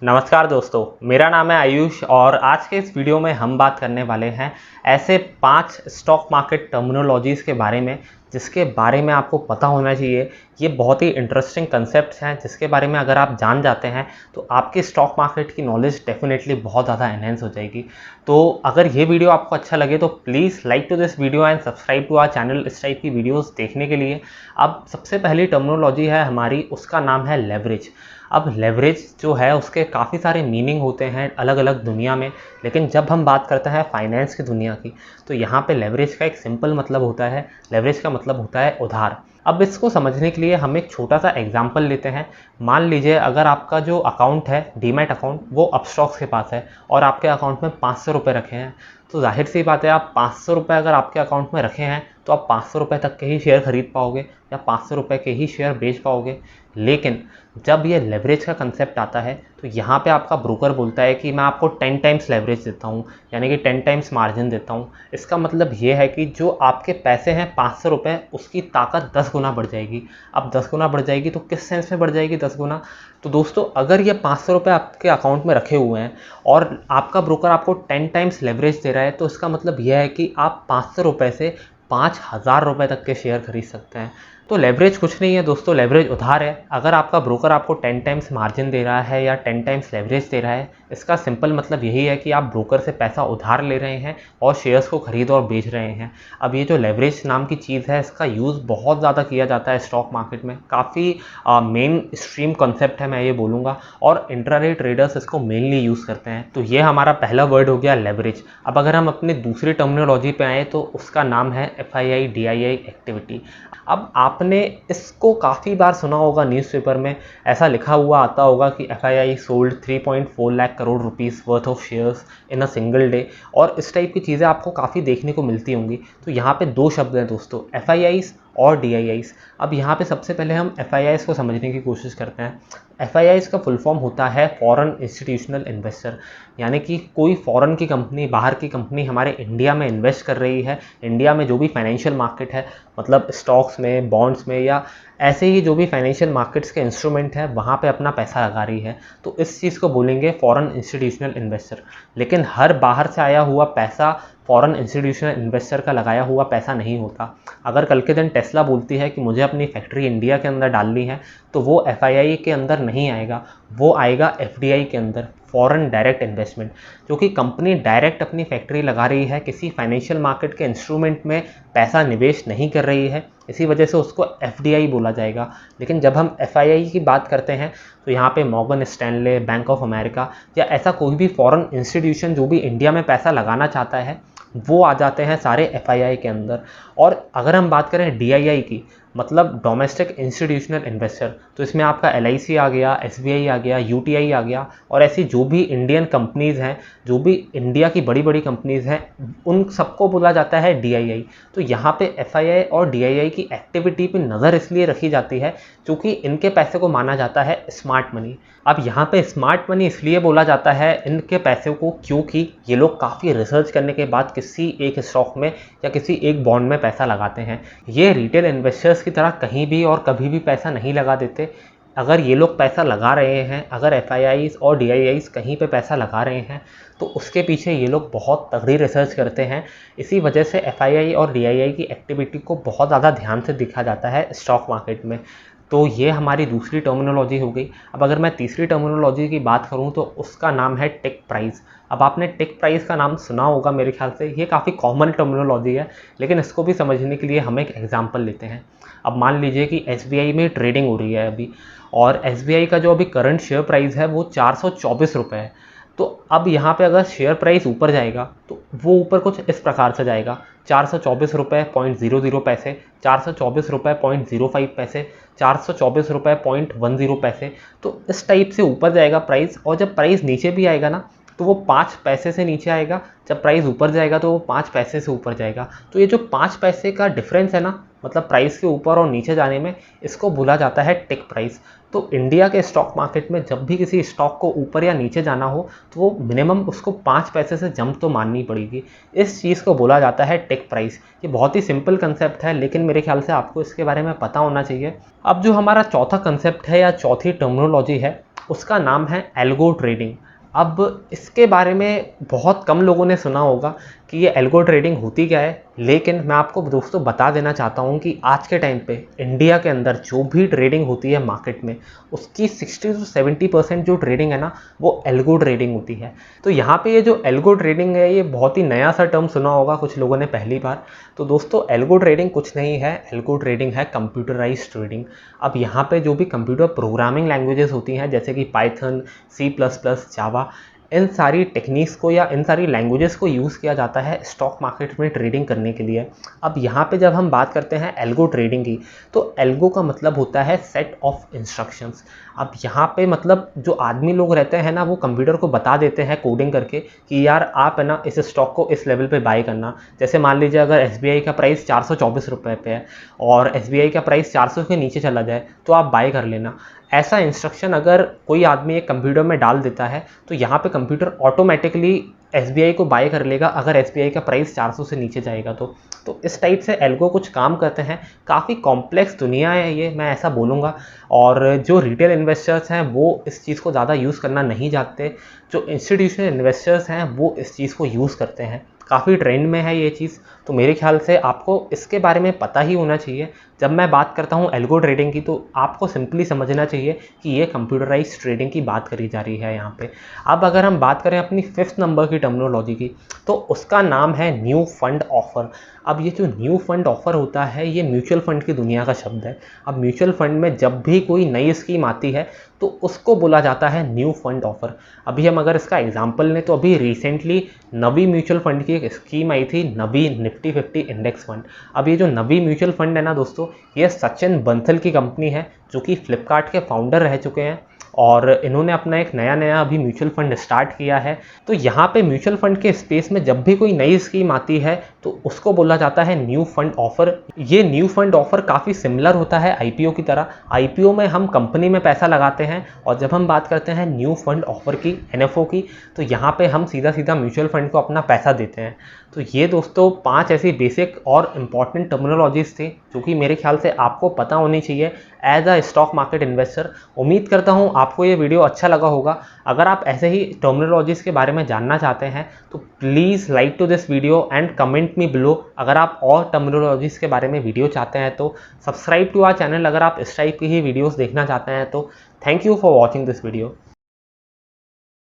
नमस्कार दोस्तों, मेरा नाम है आयुष और आज के इस वीडियो में हम बात करने वाले हैं ऐसे 5 स्टॉक मार्केट टर्मिनोलॉजीज़ के बारे में जिसके बारे में आपको पता होना चाहिए। ये बहुत ही इंटरेस्टिंग कंसेप्ट्स हैं जिसके बारे में अगर आप जान जाते हैं तो आपकी स्टॉक मार्केट की नॉलेज डेफिनेटली बहुत ज़्यादा एनहेंस हो जाएगी। तो अगर ये वीडियो आपको अच्छा लगे तो please like to this video and subscribe to our channel इस टाइप की वीडियोज़ देखने के लिए। अब सबसे पहली टर्मिनोलॉजी है हमारी, उसका नाम है लेवरेज। अब लेवरेज जो है उसके काफ़ी सारे मीनिंग होते हैं अलग अलग दुनिया में, लेकिन जब हम बात करते हैं फाइनेंस की दुनिया की तो यहाँ पे लेवरेज का एक सिंपल मतलब होता है। लेवरेज का मतलब होता है उधार। अब इसको समझने के लिए हम एक छोटा सा एग्जांपल लेते हैं। मान लीजिए अगर आपका जो अकाउंट है डीमैट अकाउंट वो अपस्टॉक्स के पास है और आपके अकाउंट में 500 रुपये रखे हैं, तो जाहिर सी बात है आप 500 रुपये अगर आपके अकाउंट में रखे हैं तो आप 500 रुपये तक के ही शेयर खरीद पाओगे या 500 रुपये के ही शेयर बेच पाओगे। लेकिन जब ये लेवरेज का कंसेप्ट आता है तो यहाँ पे आपका ब्रोकर बोलता है कि मैं आपको 10 टाइम्स लेवरेज देता हूँ, यानी कि 10 टाइम्स मार्जिन देता हूँ। इसका मतलब ये है कि जो आपके पैसे हैं 500 रुपये, उसकी ताकत 10 गुना बढ़ जाएगी। अब 10 गुना बढ़ जाएगी तो किस सेंस में बढ़ जाएगी 10 गुना? तो दोस्तों अगर ये 500 रुपये आपके अकाउंट में रखे हुए हैं और आपका ब्रोकर आपको 10 टाइम्स लेवरेज दे रहा है तो इसका मतलब यह है कि आप 500 रुपये से 5000 रुपये तक के शेयर खरीद सकते हैं। तो लेवरेज कुछ नहीं है दोस्तों, लेवरेज उधार है। अगर आपका ब्रोकर आपको 10 टाइम्स मार्जिन दे रहा है या 10 टाइम्स लेवरेज दे रहा है, इसका सिंपल मतलब यही है कि आप ब्रोकर से पैसा उधार ले रहे हैं और शेयर्स को खरीद और बेच रहे हैं। अब ये जो लेवरेज नाम की चीज़ है इसका यूज़ बहुत ज़्यादा किया जाता है स्टॉक मार्केट में, काफ़ी मेन स्ट्रीम कॉन्सेप्ट है मैं ये बोलूँगा, और इंट्राडे ट्रेडर्स इसको मेनली यूज़ करते हैं। तो ये हमारा पहला वर्ड हो गया लेवरेज। अब अगर हम अपने दूसरी टर्मिनोलॉजी पे आए तो उसका नाम है FII DII एक्टिविटी। अब आपने इसको काफ़ी बार सुना होगा, न्यूज़पेपर में ऐसा लिखा हुआ आता होगा कि FII sold 3.4 lakh crore rupees worth of shares in a single day, और इस टाइप की चीज़ें आपको काफ़ी देखने को मिलती होंगी। तो यहाँ पे दो शब्द हैं दोस्तों, FIIs और DIIs। अब यहाँ पे सबसे पहले हम FIIs को समझने की कोशिश करते हैं। FIIs का फुल फॉर्म होता है फॉरेन इंस्टीट्यूशनल इन्वेस्टर, यानी कि कोई फॉरेन की कंपनी, बाहर की कंपनी हमारे इंडिया में इन्वेस्ट कर रही है। इंडिया में जो भी फाइनेंशियल मार्केट है, मतलब स्टॉक्स में, बॉन्ड्स में, या ऐसे ही जो भी फाइनेंशियल मार्केट्स के इंस्ट्रूमेंट है वहाँ पे अपना पैसा लगा रही है, तो इस चीज़ को बोलेंगे फॉरेन इंस्टीट्यूशनल इन्वेस्टर। लेकिन हर बाहर से आया हुआ पैसा फॉरेन इंस्टीट्यूशनल इन्वेस्टर का लगाया हुआ पैसा नहीं होता। अगर कल के दिन टेस्ला बोलती है कि मुझे अपनी फैक्ट्री इंडिया के अंदर डालनी है तो वो FII के अंदर नहीं आएगा, वो आएगा FDI के अंदर, फॉरेन डायरेक्ट इन्वेस्टमेंट। जो कि कंपनी डायरेक्ट अपनी फैक्ट्री लगा रही है, किसी फाइनेंशियल मार्केट के इंस्ट्रूमेंट में पैसा निवेश नहीं कर रही है, इसी वजह से उसको FDI बोला जाएगा। लेकिन जब हम FII की बात करते हैं तो यहाँ पे Morgan Stanley, bank of America या ऐसा कोई भी फॉरेन इंस्टीट्यूशन जो भी इंडिया में पैसा लगाना चाहता है वो आ जाते हैं सारे FII के अंदर। और अगर हम बात करें DII की, मतलब डोमेस्टिक इंस्टीट्यूशनल इन्वेस्टर, तो इसमें आपका LIC आ गया, SBI आ गया, UTI आ गया, और ऐसी जो भी इंडियन कंपनीज़ हैं, जो भी इंडिया की बड़ी बड़ी कंपनीज़ हैं, उन सबको बोला जाता है DII। तो यहाँ पे FII और DII की एक्टिविटी पे नज़र इसलिए रखी जाती है क्योंकि इनके पैसे को माना जाता है स्मार्ट मनी। अब यहाँ पे स्मार्ट मनी इसलिए बोला जाता है इनके पैसे को क्योंकि ये लोग काफ़ी रिसर्च करने के बाद किसी एक स्टॉक में या किसी एक बॉन्ड में पैसा लगाते हैं। ये रिटेल इन्वेस्टर्स की तरह कहीं भी और कभी भी पैसा नहीं लगा देते। अगर ये लोग पैसा लगा रहे हैं, अगर FIIs और DIIs कहीं पे पैसा लगा रहे हैं तो उसके पीछे ये लोग बहुत तगड़ी रिसर्च करते हैं। इसी वजह से FII और DII की एक्टिविटी को बहुत ज़्यादा ध्यान से देखा जाता है स्टॉक मार्केट में। तो ये हमारी दूसरी टर्मिनोलॉजी हो गई। अब अगर मैं तीसरी टर्मिनोलॉजी की बात करूं तो उसका नाम है टिक प्राइस। अब आपने टिक प्राइस का नाम सुना होगा मेरे ख्याल से, ये काफ़ी कॉमन टर्मिनोलॉजी है, लेकिन इसको भी समझने के लिए हम एक एग्जांपल लेते हैं। अब मान लीजिए कि SBI में ट्रेडिंग हो रही है अभी, और SBI का जो अभी करंट शेयर प्राइस है वो 424 रुपये है। तो अब यहाँ पे अगर शेयर प्राइस ऊपर जाएगा तो वो ऊपर कुछ इस प्रकार से जाएगा, 424 रुपये 0.00 पैसे, 424 रुपये 0.05 पैसे, 424 रुपये 0.10 पैसे। तो इस टाइप से ऊपर जाएगा प्राइस, और जब प्राइस नीचे भी आएगा ना तो वो 5 पैसे से नीचे आएगा, जब प्राइस ऊपर जाएगा तो वो 5 पैसे से ऊपर जाएगा। तो ये जो 5 पैसे का डिफरेंस है ना, मतलब प्राइस के ऊपर और नीचे जाने में, इसको बोला जाता है टिक प्राइस। तो इंडिया के स्टॉक मार्केट में जब भी किसी स्टॉक को ऊपर या नीचे जाना हो तो वो मिनिमम उसको 5 पैसे से जंप तो माननी पड़ेगी। इस चीज़ को बोला जाता है टिक प्राइस। ये बहुत ही सिंपल कंसेप्ट है, लेकिन मेरे ख्याल से आपको इसके बारे में पता होना चाहिए। अब जो हमारा चौथा कंसेप्ट है या चौथी टर्मिनोलॉजी है उसका नाम है एल्गो ट्रेडिंग। अब इसके बारे में बहुत कम लोगों ने सुना होगा कि ये एल्गो ट्रेडिंग होती क्या है, लेकिन मैं आपको दोस्तों बता देना चाहता हूँ कि आज के टाइम पे इंडिया के अंदर जो भी ट्रेडिंग होती है मार्केट में, उसकी 60 से 70% जो ट्रेडिंग है ना, वो एल्गो ट्रेडिंग होती है। तो यहाँ पे ये जो एल्गो ट्रेडिंग है, ये बहुत ही नया सा टर्म सुना होगा कुछ लोगों ने पहली बार। तो दोस्तों एल्गो ट्रेडिंग कुछ नहीं है, एल्गो ट्रेडिंग है कंप्यूटराइज्ड ट्रेडिंग। अब यहाँ पे जो भी कंप्यूटर प्रोग्रामिंग लैंग्वेजेस होती हैं जैसे कि पाइथन, C++, जावा, इन सारी टेक्निक्स को या इन सारी लैंग्वेजेस को यूज़ किया जाता है स्टॉक मार्केट में ट्रेडिंग करने के लिए। अब यहाँ पे जब हम बात करते हैं एल्गो ट्रेडिंग की, तो एल्गो का मतलब होता है सेट ऑफ इंस्ट्रक्शंस। अब यहाँ पे मतलब जो आदमी लोग रहते हैं ना, वो कंप्यूटर को बता देते हैं कोडिंग करके कि यार आप है ना इस स्टॉक को इस लेवल पे बाय करना। जैसे मान लीजिए अगर SBI का प्राइस 424 रुपये पे है और SBI का प्राइस 400 के नीचे चला जाए तो आप बाय कर लेना। ऐसा इंस्ट्रक्शन अगर कोई आदमी एक कंप्यूटर में डाल देता है तो यहाँ पे कंप्यूटर ऑटोमेटिकली SBI को बाय कर लेगा अगर SBI का प्राइस 400 से नीचे जाएगा तो इस टाइप से एल्गो कुछ काम करते हैं। काफ़ी कॉम्प्लेक्स दुनिया है ये, मैं ऐसा बोलूँगा। और जो रिटेल इन्वेस्टर्स हैं वो इस चीज़ को ज़्यादा यूज़ करना नहीं जानते, जो इंस्टीट्यूशनल इन्वेस्टर्स हैं वो इस चीज़ को यूज़ करते हैं। काफ़ी ट्रेंड में है ये चीज़, तो मेरे ख्याल से आपको इसके बारे में पता ही होना चाहिए। जब मैं बात करता हूँ एल्गो ट्रेडिंग की, तो आपको सिंपली समझना चाहिए कि ये कंप्यूटराइज्ड ट्रेडिंग की बात करी जा रही है यहाँ पे। अब अगर हम बात करें अपनी 5th नंबर की टर्मिनोलॉजी की, तो उसका नाम है न्यू फंड ऑफर। अब ये जो न्यू फंड ऑफर होता है, ये म्यूचुअल फंड की दुनिया का शब्द है। अब म्यूचुअल फंड में जब भी कोई नई स्कीम आती है तो उसको बोला जाता है न्यू फंड ऑफर। अभी हम अगर इसका एग्जांपल लें तो अभी रिसेंटली नवी म्यूचुअल फंड की एक स्कीम आई थी, नवी निफ्टी 50 इंडेक्स फंड। अब ये जो नवी म्यूचुअल फंड है ना दोस्तों, ये सचिन बंसल की कंपनी है जो कि फ्लिपकार्ट के फाउंडर रह चुके हैं और इन्होंने अपना एक नया अभी म्यूचुअल फंड स्टार्ट किया है। तो यहाँ पे म्यूचुअल फंड के स्पेस में जब भी कोई नई स्कीम आती है तो उसको बोला जाता है न्यू फंड ऑफर। ये न्यू फंड ऑफर काफ़ी सिमिलर होता है IPO की तरह। IPO में हम कंपनी में पैसा लगाते हैं और जब हम बात करते हैं न्यू फंड ऑफर की, NFO की, तो यहाँ पे हम सीधा म्यूचुअल फंड को अपना पैसा देते हैं। तो ये दोस्तों 5 ऐसी बेसिक और इम्पॉर्टेंट टर्मिनोलॉजीज थी जो कि मेरे ख्याल से आपको पता होनी चाहिए as a stock market investor. उम्मीद करता हूँ आपको ये वीडियो अच्छा लगा होगा। अगर आप ऐसे ही टर्मिनोलॉजीज के बारे में जानना चाहते हैं तो please like to this video and comment me below. अगर आप और टर्मिनोलॉजीज के बारे में वीडियो चाहते हैं तो सब्सक्राइब टू आवर चैनल अगर आप इस टाइप की ही वीडियोज़ देखना चाहते हैं तो। Thank you for watching this video.